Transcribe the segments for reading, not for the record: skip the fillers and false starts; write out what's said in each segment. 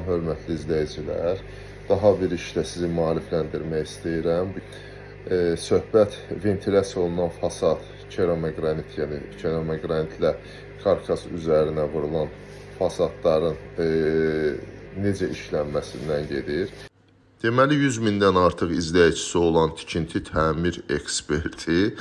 hörmətli izləyicilər. Daha bir işlə sizi maarifləndirmək istəyirəm. Söhbət ventilyasiya olunan fasad, keramogranit, yəni keramogranitlə karkas üzərinə vurulan fasadların necə işlənməsindən gedir. Deməli 100 mindən artıq izləyicisi olan tikinti təmir eksperti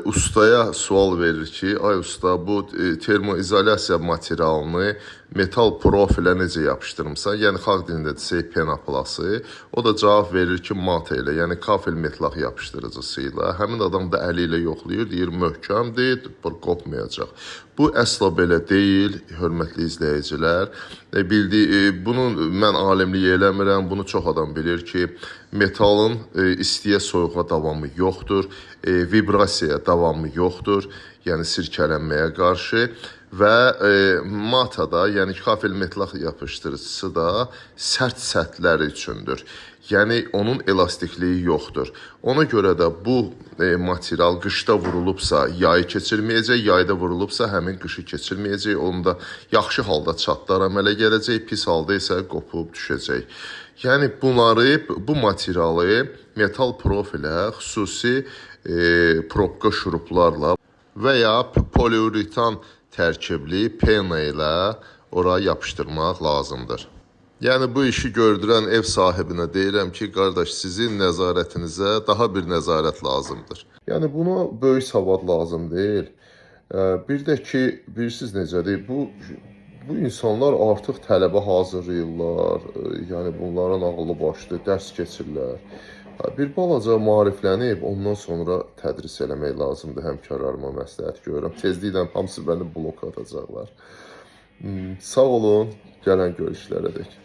ustaya sual verir ki, ay usta, bu termoizolasiya materialını metal profilə necə yapışdırmısan? Yəni xalq dilində desək penoplası. O da cavab verir ki, mata ilə, yəni kafel metlaq yapışdırıcısı ilə. Həmin adam da əli ilə yoxlayır, deyir möhkəmdir, qopmayacaq. Bu əsla belə deyil, hörmətli izləyicilər. Bunu mən alimlik eləmirəm, bunu çox adam bilir ki, metalın istiyə soyuğa davamı yoxdur, vibrasiyaya davamı yoxdur, yəni sirkələnməyə qarşı və matada, yəni kafel metlaq yapışdırıcısı da sərt səthlər üçündür. Yəni onun elastikliyi yoxdur. Ona görə də bu material qışda vurulubsa yayı keçirməyəcək, yayda vurulubsa həmin qışı keçirməyəcək. Onda yaxşı halda çatlar əmələ gələcək, pis halda isə qopub düşəcək. Yəni bu materialı metal profilə xüsusi probka şuruplarla və ya poliuretan tərkibli pena ilə ora yapışdırmaq lazımdır. Yəni bu işi gördürən ev sahibinə deyirəm ki, qardaş, sizin nəzarətinizə daha bir nəzarət lazımdır. Yəni buna böyük savad lazım deyil. Bir də ki, bilirsiniz necədir, bu insanlar artıq tələbə hazırlayırlar, yəni bunların ağlı başlı, dərs keçirlər. Bir balaca maariflənib, ondan sonra tədris eləmək lazımdır, həmkarlarıma məsləhət görürəm. Tezliklə hamısı məni blok atacaqlar. Sağ olun, gələn görüşlərə dək.